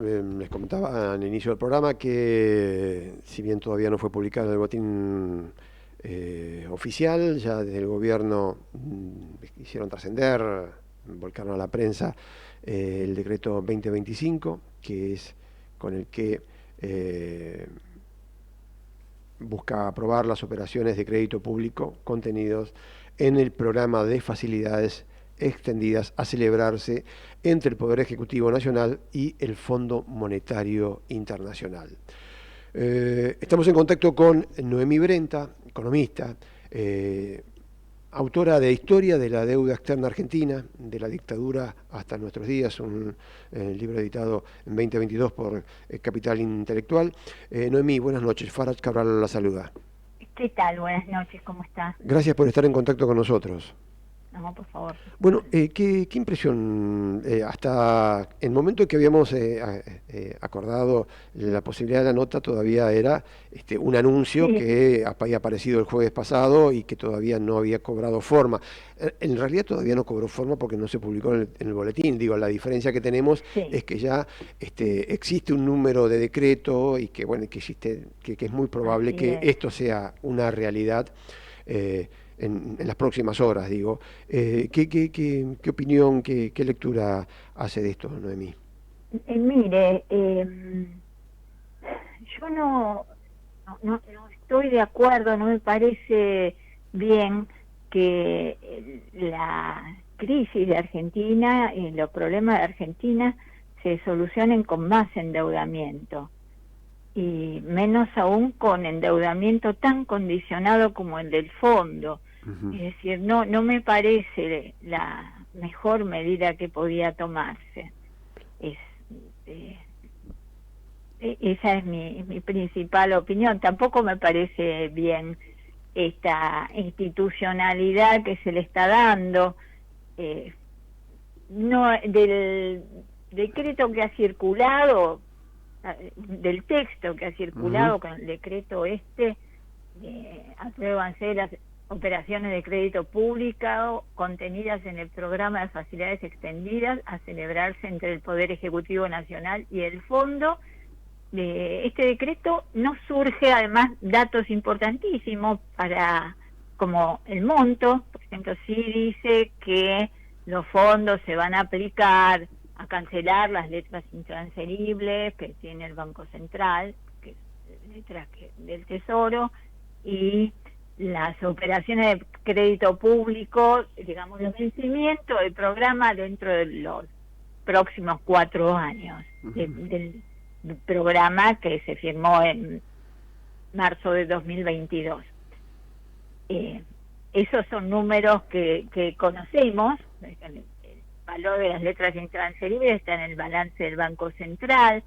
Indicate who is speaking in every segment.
Speaker 1: les comentaba al inicio del programa que si bien todavía no fue publicado en el boletín oficial, ya desde el gobierno hicieron trascender, volcaron a la prensa el decreto 2025, que es con el que busca aprobar las operaciones de crédito público contenidos en el programa de facilidades extendidas a celebrarse entre el Poder Ejecutivo Nacional y el Fondo Monetario Internacional. Estamos en contacto con Noemí Brenta, economista, autora de Historia de la Deuda Externa Argentina, de la dictadura hasta nuestros días, un libro editado en 2022 por Capital Intelectual. Noemí, buenas noches. Faraj Cabral la saluda.
Speaker 2: ¿Qué tal? Buenas noches, ¿cómo estás?
Speaker 1: Gracias por estar en contacto con nosotros.
Speaker 2: No, por favor.
Speaker 1: Bueno, ¿qué impresión, hasta el momento en que habíamos acordado la posibilidad de la nota, todavía era un anuncio
Speaker 2: Sí.
Speaker 1: que había aparecido el jueves pasado y que todavía no había cobrado forma? En realidad todavía no cobró forma porque no se publicó en el boletín. Digo, la diferencia que tenemos es que ya existe un número de decreto y que, bueno, que es muy probable que esto sea una realidad en las próximas horas, digo. ¿Qué opinión, qué lectura hace de esto, Noemí?
Speaker 2: Mire, yo no estoy de acuerdo, no me parece bien que la crisis de Argentina y los problemas de Argentina se solucionen con más endeudamiento, y menos aún con endeudamiento tan condicionado como el del fondo. Es decir, no me parece la mejor medida que podía tomarse. Esa es mi principal opinión. Tampoco me parece bien esta institucionalidad que se le está dando. No, del decreto que ha circulado, del texto que ha circulado con el decreto apruébanse las operaciones de crédito público contenidas en el programa de facilidades extendidas a celebrarse entre el Poder Ejecutivo Nacional y el Fondo. Este decreto no surge, además, datos importantísimos como el monto. Por ejemplo, sí dice que los fondos se van a aplicar a cancelar las letras intransferibles que tiene el Banco Central, que es letras del Tesoro, y las operaciones de crédito público, digamos, los vencimientos del programa dentro de los próximos 4 años, del programa que se firmó en marzo de 2022. Esos son números que conocemos. El valor de las letras intransferibles está en el balance del Banco Central,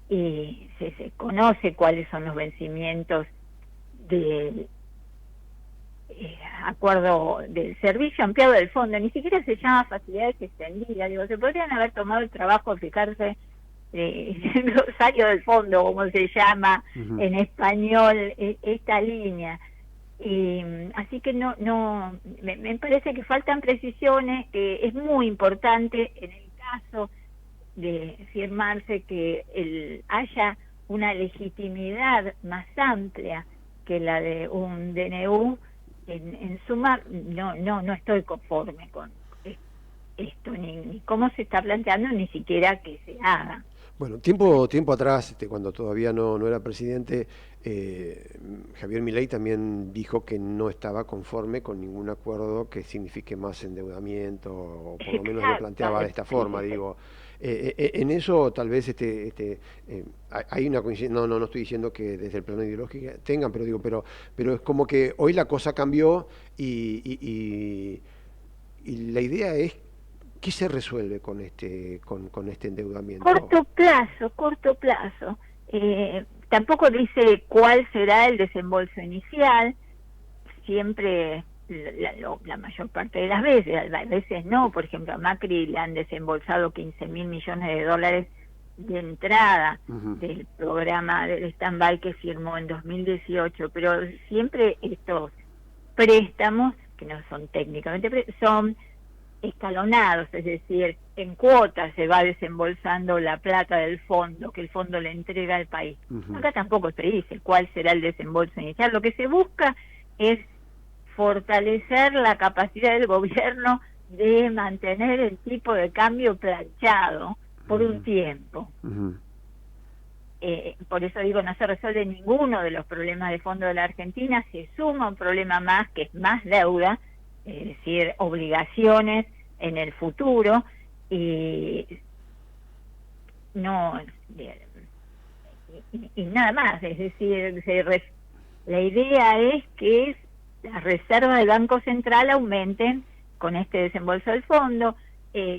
Speaker 2: y se conoce cuáles son los vencimientos del acuerdo del servicio ampliado del fondo. Ni siquiera se llama facilidades extendidas. Digo, se podrían haber tomado el trabajo de fijarse el glosario del fondo, como se llama en español esta línea. Y así que me parece que faltan precisiones, que es muy importante en el caso de firmarse que haya una legitimidad más amplia que la de un DNU. En suma, no estoy conforme con esto, ni cómo se está planteando, ni siquiera que se haga.
Speaker 1: Bueno, tiempo atrás, cuando todavía no era presidente, Javier Milei también dijo que no estaba conforme con ningún acuerdo que signifique más endeudamiento, o por lo menos lo planteaba de esta forma, digo. En eso tal vez hay una coincidencia. No estoy diciendo que desde el plano ideológico tengan, pero es como que hoy la cosa cambió y la idea es ¿qué se resuelve con este endeudamiento?
Speaker 2: Corto plazo. Tampoco dice cuál será el desembolso inicial. Siempre, la mayor parte de las veces, a veces no. Por ejemplo, a Macri le han desembolsado 15.000 millones de dólares de entrada del programa del stand-by que firmó en 2018, pero siempre estos préstamos, que no son técnicamente, son escalonados, es decir, en cuotas se va desembolsando la plata del fondo, que el fondo le entrega al país. Acá tampoco se dice cuál será el desembolso inicial. Lo que se busca es fortalecer la capacidad del gobierno de mantener el tipo de cambio planchado por un tiempo. Por eso digo, no se resuelve ninguno de los problemas de fondo de la Argentina, se suma un problema más, que es más deuda, es decir, obligaciones en el futuro, y no y nada más, es decir, la idea es que las reservas del Banco Central aumenten con este desembolso del fondo,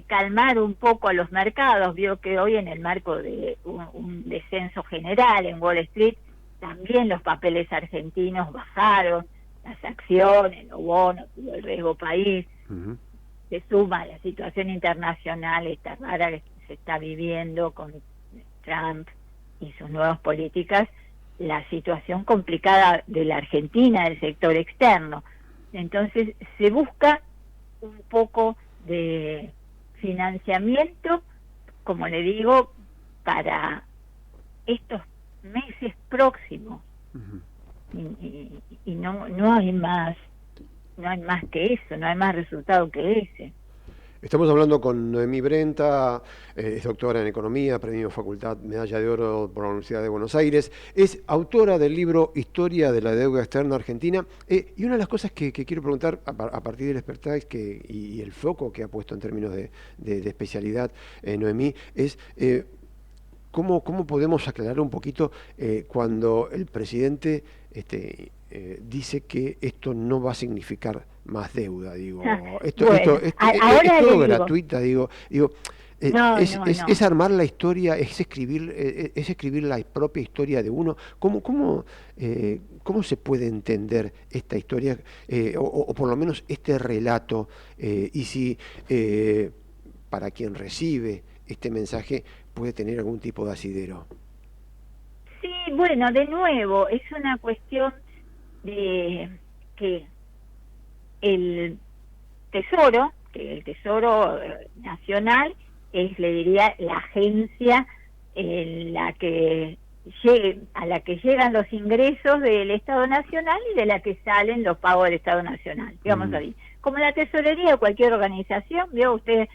Speaker 2: calmar un poco a los mercados. Vio que hoy, en el marco de un descenso general en Wall Street, también los papeles argentinos bajaron, las acciones, los bonos, todo el riesgo país. Se suma a la situación internacional esta rara que se está viviendo con Trump y sus nuevas políticas, la situación complicada de la Argentina, del sector externo. Entonces se busca un poco de financiamiento, como le digo, para estos meses próximos. Y no hay más que eso, no hay más resultado que ese.
Speaker 1: Estamos hablando con Noemí Brenta, es doctora en Economía, premio Facultad Medalla de Oro por la Universidad de Buenos Aires, es autora del libro Historia de la Deuda Externa Argentina, y una de las cosas que quiero preguntar a partir del expertise y el foco que ha puesto en términos de especialidad Noemí, es ¿cómo podemos aclarar un poquito cuando el presidente dice que esto no va a significar más deuda? Digo, esto es todo gratuita, digo, es armar la historia, es escribir la propia historia de uno. ¿Cómo se puede entender esta historia, o por lo menos este relato, y si para quien recibe este mensaje puede tener algún tipo de asidero?
Speaker 2: Sí, bueno, de nuevo, es una cuestión de que el Tesoro Nacional es, le diría, la agencia en la que a la que llegan los ingresos del Estado Nacional y de la que salen los pagos del Estado Nacional, digamos así. Como la tesorería de cualquier organización, vio usted,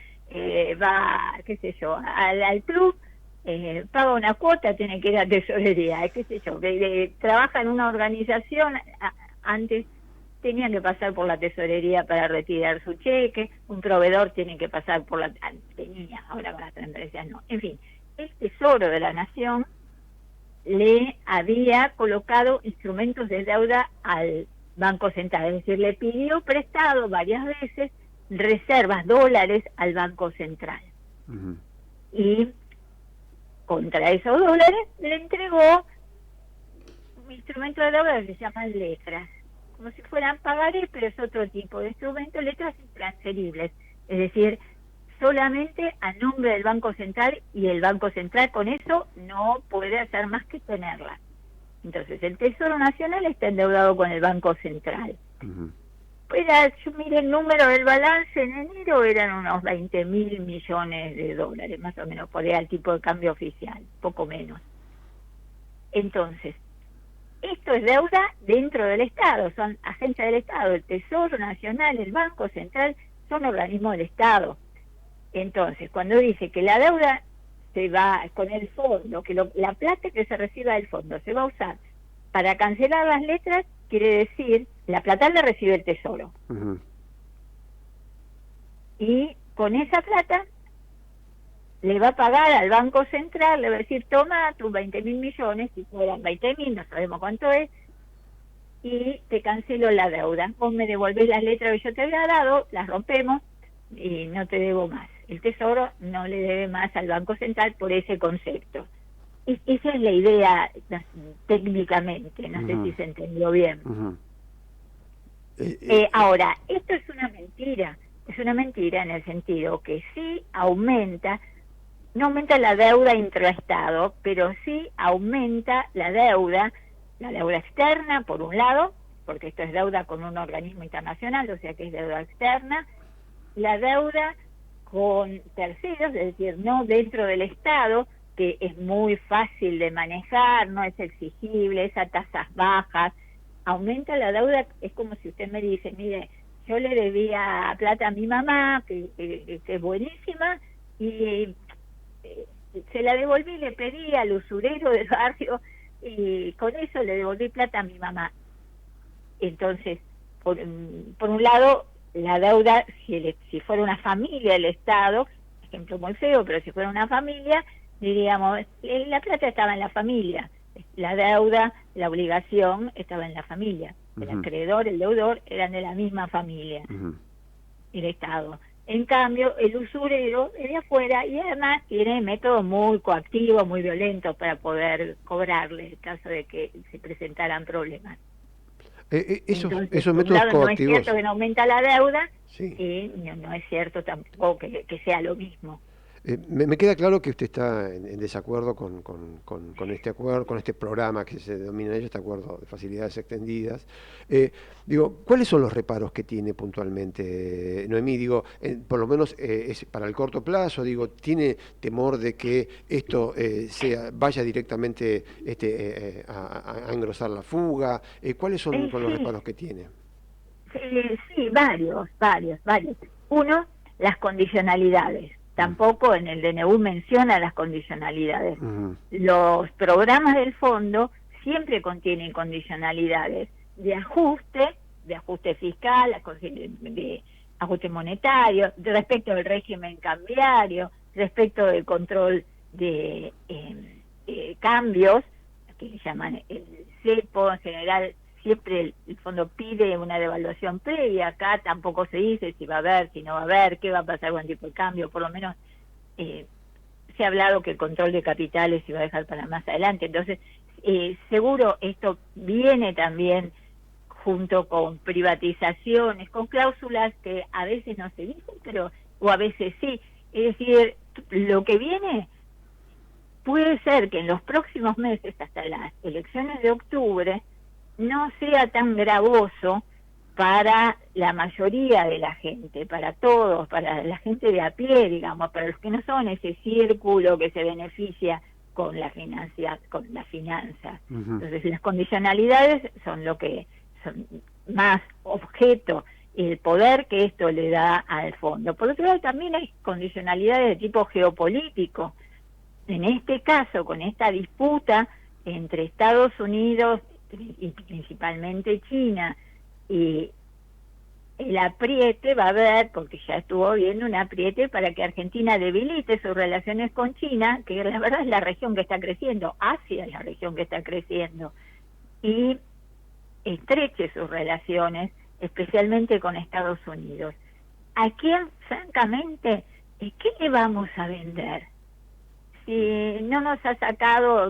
Speaker 2: va, qué sé yo, al club, paga una cuota, tiene que ir a tesorería, qué sé yo, trabaja en una organización, antes tenían que pasar por la tesorería para retirar su cheque, un proveedor tiene que pasar por ahora con las transferencias no. En fin, el Tesoro de la Nación le había colocado instrumentos de deuda al Banco Central, es decir, le pidió prestado varias veces reservas, dólares, al Banco Central. Y contra esos dólares le entregó un instrumento de deuda que se llama letras, como si fueran pagarés, pero es otro tipo de instrumento, letras intransferibles, es decir, solamente a nombre del Banco Central, y el Banco Central con eso no puede hacer más que tenerlas. Entonces el Tesoro Nacional está endeudado con el Banco Central. Yo miré el número del balance en enero, eran unos 20.000 millones de dólares, más o menos, por ahí al tipo de cambio oficial, poco menos. Entonces, esto es deuda dentro del Estado, son agencias del Estado, el Tesoro Nacional, el Banco Central, son organismos del Estado. Entonces, cuando dice que la deuda se va con el fondo, que la plata que se reciba del fondo se va a usar para cancelar las letras, quiere decir, la plata la recibe el Tesoro. Y con esa plata le va a pagar al Banco Central, le va a decir, toma tus 20.000 millones, si fueran 20.000, no sabemos cuánto es, y te cancelo la deuda. Vos me devolvés las letras que yo te había dado, las rompemos y no te debo más. El Tesoro no le debe más al Banco Central por ese concepto. Esa es la idea técnicamente, no sé si se entendió bien. Ahora, esto es una mentira en el sentido que sí aumenta, no aumenta la deuda intraestado, pero sí aumenta la deuda externa, por un lado, porque esto es deuda con un organismo internacional, o sea que es deuda externa, la deuda con terceros, es decir, no dentro del Estado, que es muy fácil de manejar, no es exigible, es a tasas bajas. Aumenta la deuda, es como si usted me dice, mire, yo le debía plata a mi mamá, que es buenísima, y se la devolví, le pedí al usurero del barrio, y con eso le devolví plata a mi mamá. Entonces, por un lado, la deuda, si fuera una familia, el Estado, ejemplo muy feo, pero si fuera una familia, diríamos, la plata estaba en la familia, la deuda, la obligación estaba en la familia, el acreedor, el deudor eran de la misma familia, el Estado. En cambio, el usurero es de afuera y además tiene métodos muy coactivos, muy violentos para poder cobrarle en caso de que se presentaran problemas. Entonces,
Speaker 1: esos
Speaker 2: por un
Speaker 1: métodos
Speaker 2: lado, no es
Speaker 1: coactivos,
Speaker 2: cierto que no aumenta la deuda,
Speaker 1: sí.
Speaker 2: y no es cierto tampoco que sea lo mismo.
Speaker 1: Me queda claro que usted está en desacuerdo con este acuerdo, con este programa que se denomina ellos, este acuerdo de facilidades extendidas. Digo, ¿cuáles son los reparos que tiene puntualmente Noemí? Digo, por lo menos es para el corto plazo, digo, ¿tiene temor de que esto vaya directamente a engrosar la fuga? ¿Cuáles son los
Speaker 2: Sí,
Speaker 1: reparos que tiene?
Speaker 2: sí, varios. Uno, las condicionalidades. Tampoco en el DNU menciona las condicionalidades. Los programas del fondo siempre contienen condicionalidades de ajuste fiscal, de ajuste monetario, respecto del régimen cambiario, respecto del control de cambios, que se llaman el cepo. En general siempre el fondo pide una devaluación previa. Acá tampoco se dice si va a haber, si no va a haber, qué va a pasar con el tipo de cambio. Por lo menos se ha hablado que el control de capitales se va a dejar para más adelante. Entonces, seguro esto viene también junto con privatizaciones, con cláusulas que a veces no se dicen, pero o a veces sí. Es decir, lo que viene puede ser que en los próximos meses, hasta las elecciones de octubre, no sea tan gravoso para la mayoría de la gente, para todos, para la gente de a pie, digamos, para los que no son ese círculo que se beneficia con la finanza. Entonces, las condicionalidades son lo que son más objeto, el poder que esto le da al fondo. Por otro lado, también hay condicionalidades de tipo geopolítico. En este caso, con esta disputa entre Estados Unidos y principalmente China, y el apriete va a haber, porque ya estuvo viendo un apriete para que Argentina debilite sus relaciones con China, que la verdad es la región que está creciendo, Asia es la región que está creciendo, y estreche sus relaciones, especialmente con Estados Unidos. ¿A quién, francamente, qué le vamos a vender? Si no ha sacado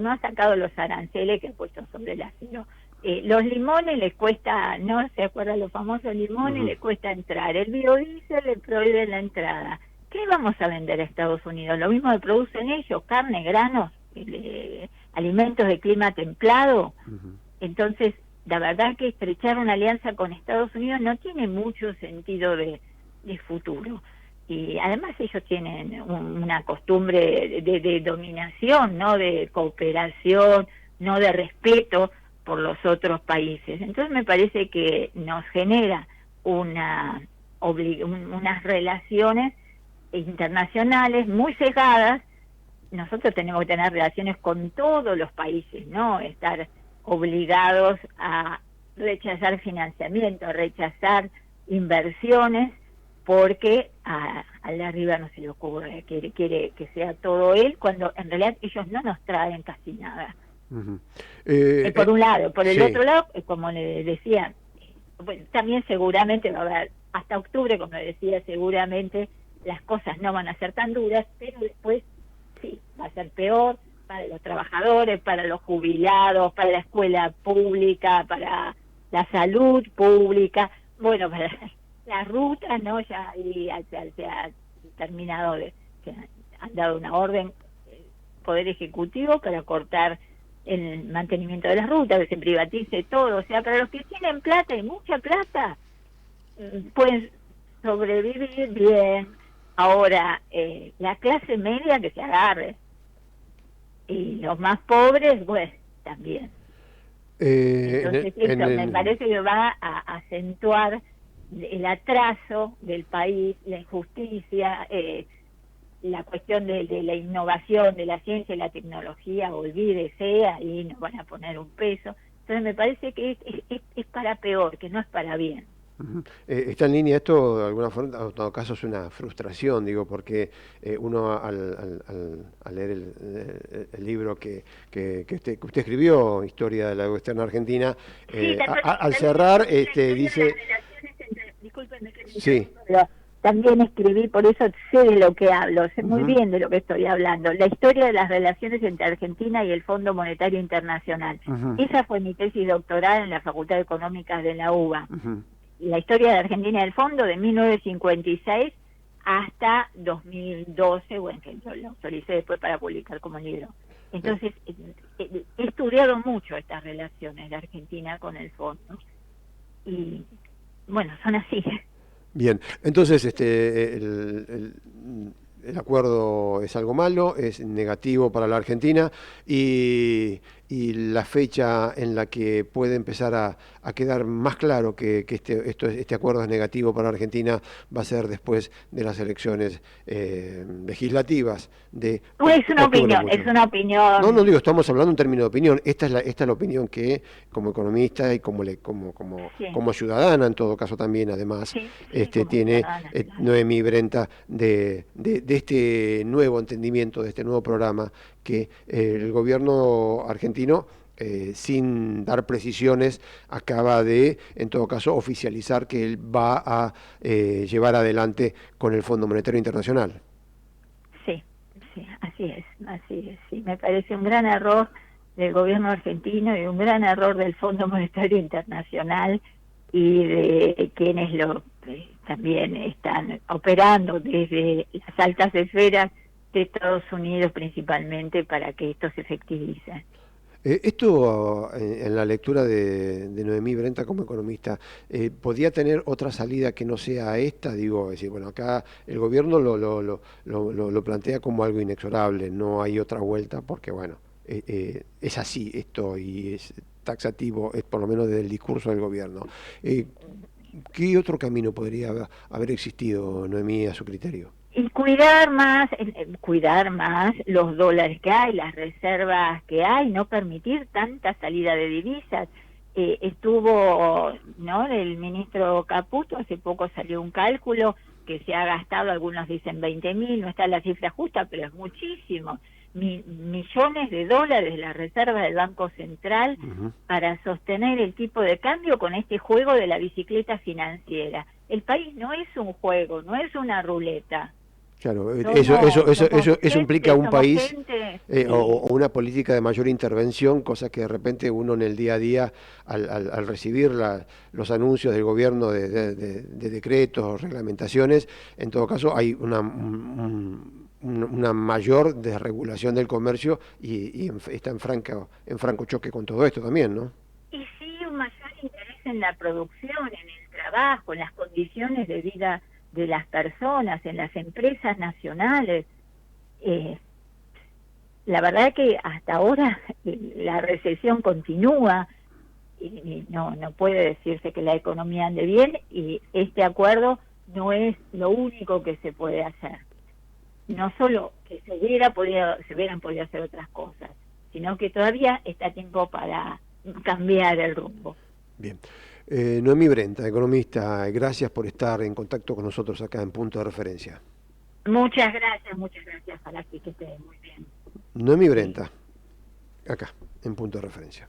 Speaker 2: los aranceles que ha puesto sobre el acero. Los limones les cuesta, ¿no se acuerdan los famosos limones? Les cuesta entrar. El biodiesel le prohíbe la entrada. ¿Qué vamos a vender a Estados Unidos? Lo mismo que producen ellos, carne, granos, alimentos de clima templado. Entonces, la verdad que estrechar una alianza con Estados Unidos no tiene mucho sentido de futuro. Y además ellos tienen una costumbre de dominación, no de cooperación, no de respeto por los otros países. Entonces me parece que nos genera unas relaciones internacionales muy cegadas. Nosotros tenemos que tener relaciones con todos los países, no estar obligados a rechazar financiamiento, a rechazar inversiones, porque al de arriba no se le ocurre, quiere que sea todo él, cuando en realidad ellos no nos traen casi nada. Por un lado. Por el otro lado, como le decía, bueno, también seguramente va a haber, hasta octubre, como le decía, seguramente las cosas no van a ser tan duras, pero después sí, va a ser peor para los trabajadores, para los jubilados, para la escuela pública, para la salud pública, bueno, para las rutas, ¿no? Ya se ha terminado que han dado una orden Poder Ejecutivo para cortar el mantenimiento de las rutas, que se privatice todo. O sea, para los que tienen plata y mucha plata, pueden sobrevivir bien. Ahora, la clase media que se agarre, y los más pobres, pues, también. Entonces, me parece que va a acentuar el atraso del país, la injusticia, la cuestión de la innovación, de la ciencia y la tecnología, olvídese, ahí nos van a poner un peso. Entonces me parece que es para peor, que no es para bien.
Speaker 1: Está en línea esto, de alguna forma, en todo caso es una frustración, digo, porque uno al leer el libro que usted escribió, Historia de la Externa Argentina, al cerrar dice...
Speaker 2: Discúlpenme que
Speaker 1: sí.
Speaker 2: pero también escribí, por eso sé de lo que hablo, sé muy bien de lo que estoy hablando, la historia de las relaciones entre Argentina y el Fondo Monetario Internacional. Esa fue mi tesis doctoral en la Facultad de Económicas de la UBA. La historia de Argentina y el Fondo de 1956 hasta 2012, bueno, que lo autoricé después para publicar como libro. Entonces, he estudiado mucho estas relaciones de Argentina con el Fondo. Y, bueno, son así.
Speaker 1: Bien, entonces el acuerdo es algo malo, es negativo para la Argentina y la fecha en la que puede empezar a quedar más claro que este acuerdo es negativo para Argentina va a ser después de las elecciones legislativas de
Speaker 2: No es una opinión,
Speaker 1: mucho.
Speaker 2: es una opinión.
Speaker 1: No digo, estamos hablando en términos de opinión. Esta es la opinión que, como economista y como ciudadana, en todo caso también, además, tiene Noemí Brenta de este nuevo entendimiento, de este nuevo programa que el gobierno argentino, sin dar precisiones, acaba de, en todo caso, oficializar que él va a llevar adelante con el Fondo Monetario Internacional.
Speaker 2: Sí, así es, sí. Me parece un gran error del gobierno argentino y un gran error del Fondo Monetario Internacional y de quienes también están operando desde las altas esferas de Estados Unidos principalmente para que esto se efectivice.
Speaker 1: Esto, en la lectura de Noemí Brenta como economista, ¿podría tener otra salida que no sea esta? Digo, es decir, bueno, acá el gobierno lo plantea como algo inexorable, no hay otra vuelta, porque bueno, es así esto y es taxativo, es por lo menos desde el discurso del gobierno. ¿Qué otro camino podría haber existido, Noemí, a su criterio?
Speaker 2: Y cuidar más los dólares que hay, las reservas que hay, no permitir tanta salida de divisas. Estuvo, ¿no?, el ministro Caputo, hace poco salió un cálculo que se ha gastado, algunos dicen 20.000, no está la cifra justa, pero es muchísimo, millones de dólares la reserva del Banco Central para sostener el tipo de cambio con este juego de la bicicleta financiera. El país no es un juego, no es una ruleta.
Speaker 1: Claro, eso implica un país o una política de mayor intervención, cosa que de repente uno en el día a día, al recibir los anuncios del gobierno de decretos, reglamentaciones, en todo caso hay una mayor desregulación del comercio y está en franco choque con todo esto también, ¿no?
Speaker 2: Y sí, un mayor interés en la producción, en el trabajo, en las condiciones de vida de las personas, en las empresas nacionales. La verdad que hasta ahora la recesión continúa y no puede decirse que la economía ande bien, y este acuerdo no es lo único que se puede hacer. No solo que se hubieran podido hacer otras cosas, sino que todavía está tiempo para cambiar el rumbo.
Speaker 1: Bien. Noemí Brenta, economista, gracias por estar en contacto con nosotros acá en Punto de Referencia.
Speaker 2: Muchas gracias, Falaki, que esté muy bien.
Speaker 1: Noemí Brenta, acá, en Punto de Referencia.